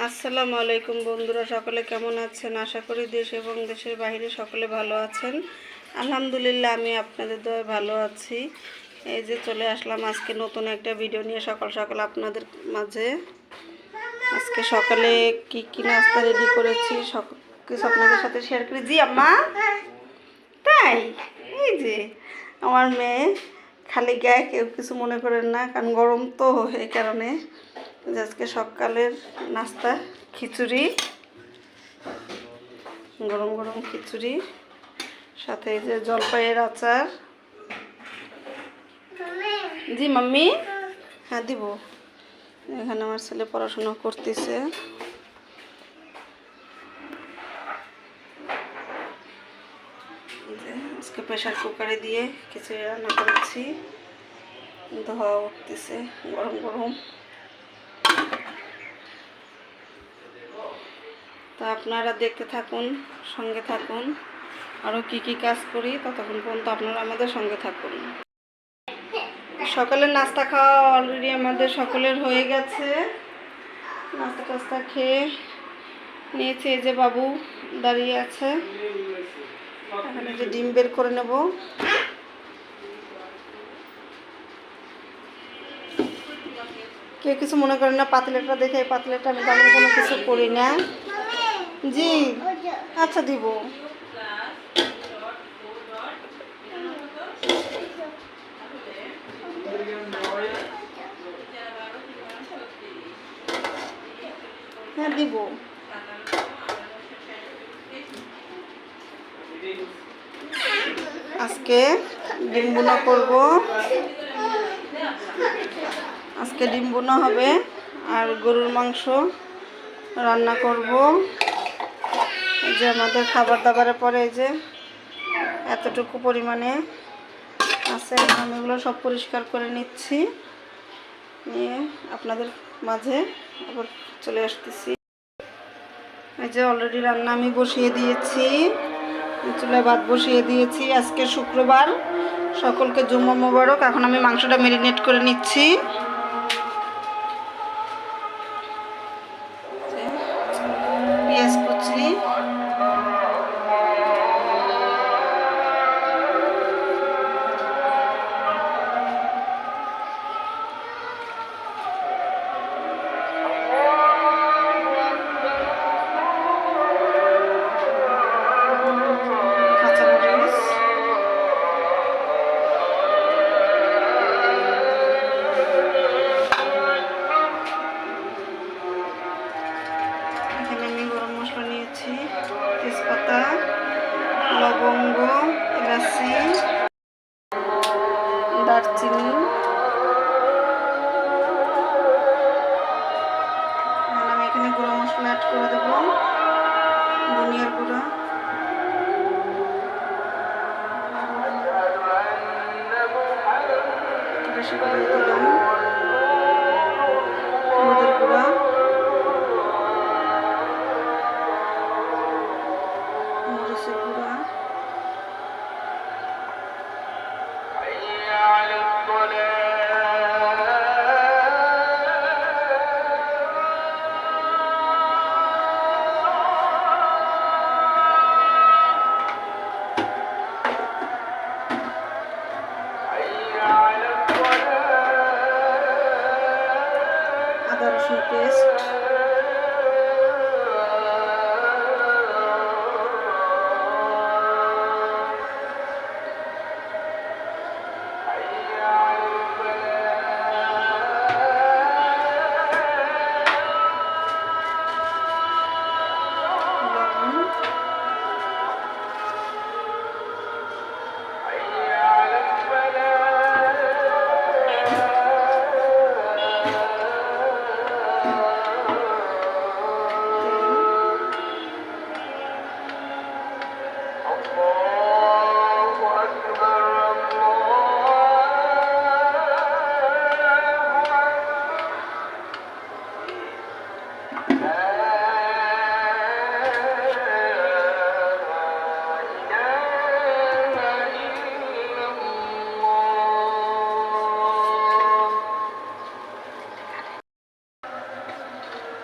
আসসালামু আলাইকুম বন্ধুরা, সকলে কেমন আছেন? আশা করি দেশ এবং দেশের বাইরে সকলে ভালো আছেন। আলহামদুলিল্লাহ, আমি আপনাদের দয়ায় ভালো আছি। এই যে চলে আসলাম আজকে নতুন একটা ভিডিও নিয়ে সকাল সকাল আপনাদের মাঝে। আজকে সকালে কি কি নাস্তা রেডি করেছি সব কিছু আপনাদের সাথে শেয়ার করি। জি আম্মা, তাই এই যে আমার মেয়ে খালি গায়ে, কেউ কিছু মনে করেন না, কারণ গরম তো, এই কারণে আজকে সকালের নাস্তা খিচুড়ি, গরম গরম খিচুড়ি, সাথে এই যে জলপাইয়ের আচার। জি মাম্মি, হ্যাঁ দিব। এখানে আমার ছেলে পড়াশোনা করতেছে। আজকে প্রেশার কুকারে দিয়ে খিচুড়ি রান্না করেছি, ধোয়া উঠতেছে গরম গরম। তা আপনারা দেখতে থাকুন, সঙ্গে থাকুন, আরও কি কি কাজ করি ততক্ষণ পর্যন্ত আপনারা আমাদের সঙ্গে থাকুন। সকালের নাস্তা খাওয়া অলরেডি আমাদের সকলের হয়ে গেছে। নাস্তা টাস্তা খেয়ে নিয়েছে। এই যে বাবু দাঁড়িয়ে আছে, এখানে যে ডিম বের করে নেব। কেউ কিছু মনে করেন না, পাতিলেটা দেখে, এই পাতিলেটা আমি তেমন কোনো কিছু করি না। জি আচ্ছা দিব। হ্যাঁ দিব। আজকে ডিম বোনা করব, আজকে ডিম বোনা হবে আর গরুর মাংস রান্না করব। এই যে আমাদের খাবার দাবারের পরে এই যে এতটুকু পরিমাণে আছে, আমি এগুলো সব পরিষ্কার করে নিচ্ছি, নিয়ে আপনাদের মাঝে আবার চলে আসতেছি। এই যে অলরেডি রান্না আমি বসিয়ে দিয়েছি, চুলায় ভাত বসিয়ে দিয়েছি। আজকে শুক্রবার, সকলকে জুম্মা মোবারক। এখন আমি মাংসটা ম্যারিনেট করে নিচ্ছি। পেঁয়াজ কুচি, কাঁচামরিচ, এখানে আমি গরম মশলা নিয়েছি, তেজপাতা, লবঙ্গ, এলাচি, দারচিনি। আমি এখানে গুঁড়ো মশলা অ্যাড করে দেবো, ধনিয়ার গুঁড়া, বেশি করে দিলাম, হলুদের গুঁড়া, মরিচের গুঁড়া,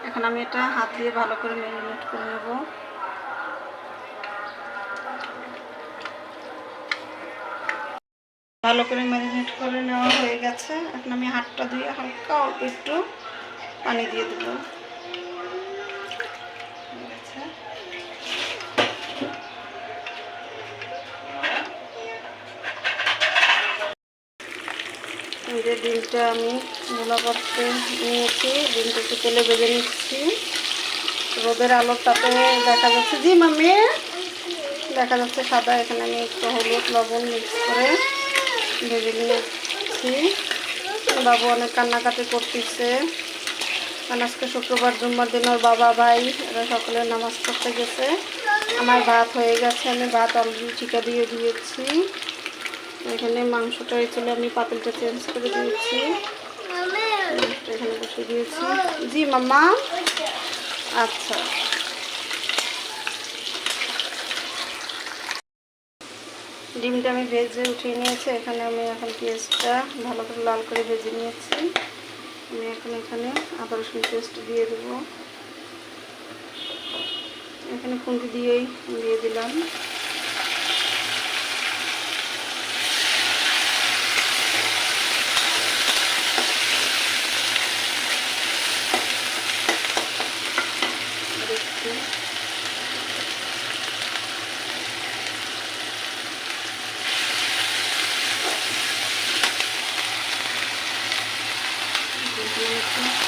এখন আমি এটা হাত দিয়ে ভালো করে ম্যারিনেট করে নেব। ভালো করে ম্যারিনেট করে নেওয়া হয়ে গেছে। এখন আমি হাতটা ধুয়ে হালকা অল্প একটু পানি দিয়ে দেবো। এই যে ডিমটা আমি গোলা করতে নিয়েছি, ডিমটা একটু তেলে ভেজে নিচ্ছি। রোদের আলোর তাতে দেখা যাচ্ছে, জি মাম্মি, দেখা যাচ্ছে সাদা। এখানে আমি একটু হলুদ লবণ মিক্স করে ভেজে নিয়েছি। বাবু অনেক কান্নাকাটি করতেছে, কারণ আজকে শুক্রবার জুম্মার দিন ওর বাবা ভাই এরা সকলে নামাজ পড়তে গেছে। আমার ভাত হয়ে গেছে, আমি ভাত অলরেডি ঠিকা দিয়ে দিয়েছি। এখানে মাংসটা চলে আমি পাতিলটা চেঞ্জ করে দিয়েছি, এখানে বসে দিয়েছি। জি মাম্মা, আচ্ছা। ডিমটা আমি ভেজে উঠিয়ে নিয়েছি। এখানে আমি এখন পেঁয়াজটা ভালো করে লাল করে ভেজে নিয়েছি। আমি এখন এখানে আদা রসুন পেস্ট দিয়ে দেবো। এখানে খুন্তি দিয়েই দিয়ে দিলাম।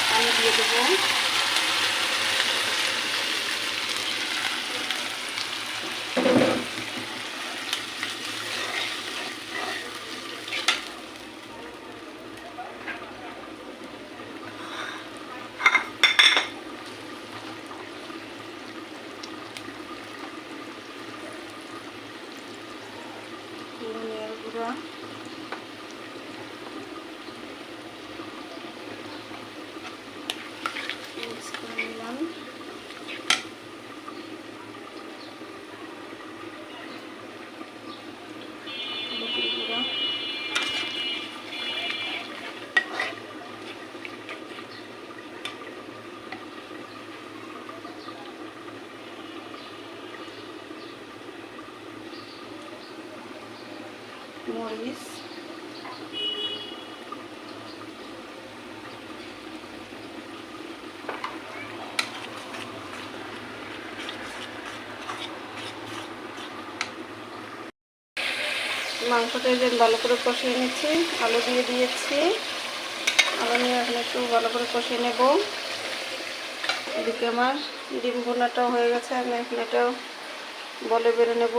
পানি দিয়ে দেবো। ধনিয়ার গুঁড়া, মিক্স করে নিলাম। হলুদের গুঁড়া, মরিচ, মাংসটা যে ভালো করে কষিয়ে নিচ্ছি, আলু দিয়ে দিয়েছি। আলু নিয়ে এখন একটু ভালো করে কষিয়ে নেব। এদিকে আমার ডিম ভুনাটাও হয়ে গেছে, আমি এখন এটাও বলে বেড়ে নেব।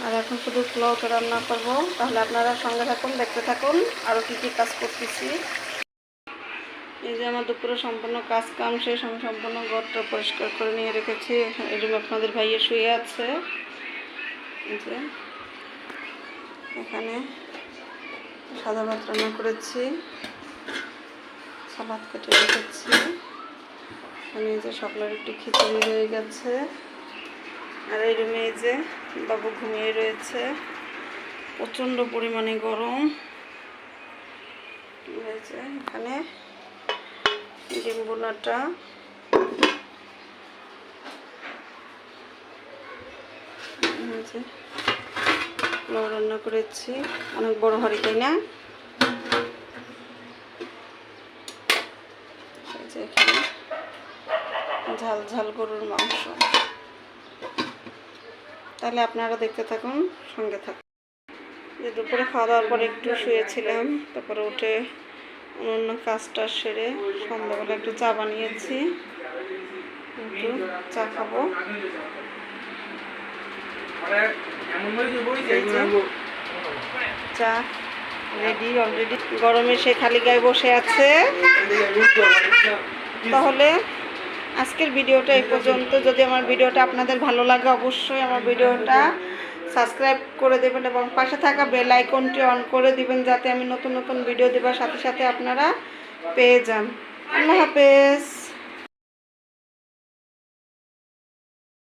আর এখন শুধু পোলাওটা রান্না করব। তাহলে আপনারা সঙ্গে থাকুন, দেখতে থাকুন আরও কী কী কাজ করতেছি। এই যে আমার দুপুরে সম্পূর্ণ কাজ কাম শেষ। আমি সম্পূর্ণ ঘরটা পরিষ্কার করে নিয়ে রেখেছি। এই রুমে আপনাদের ভাইয়া শুয়ে আছে। এই যে এখানে সাদা ভাত রান্না করেছি, সালাদ কেটে রেখেছি। এখানে এই যে সকালের একটু খিচুড়ি রয়ে গেছে। আর এই রুমে এই যে বাবু ঘুমিয়ে রয়েছে, প্রচণ্ড পরিমাণে গরম। এই যে এখানে ডিম বোনাটা, পোলাও রান্না করেছি, অনেক বড় হাঁড়ি, তাই না? এখানে ঝাল ঝাল গরুর মাংস। তাহলে আপনারা দেখতে থাকুন, সঙ্গে থাকুন। যে দুপুরে খাওয়া দাওয়ার পরে একটু শুয়েছিলাম, তারপরে উঠে অন্য কাজটা সেরে সন্ধ্যাবেলা একটু চা বানিয়েছি, একটু চা খাবো। চা রেডি অলরেডি, গরমে সে খালি গায়ে বসে আছে। তাহলে আজকের ভিডিওটা এই পর্যন্ত। যদি আমার ভিডিওটা আপনাদের ভালো লাগে অবশ্যই আমার ভিডিওটা সাবস্ক্রাইব করে দেবেন এবং পাশে থাকা বেল আইকনটি অন করে দিবেন, যাতে আমি নতুন নতুন ভিডিও দেওয়ার সাথে সাথে আপনারা পেয়ে যান। আল্লাহ হাফেজ।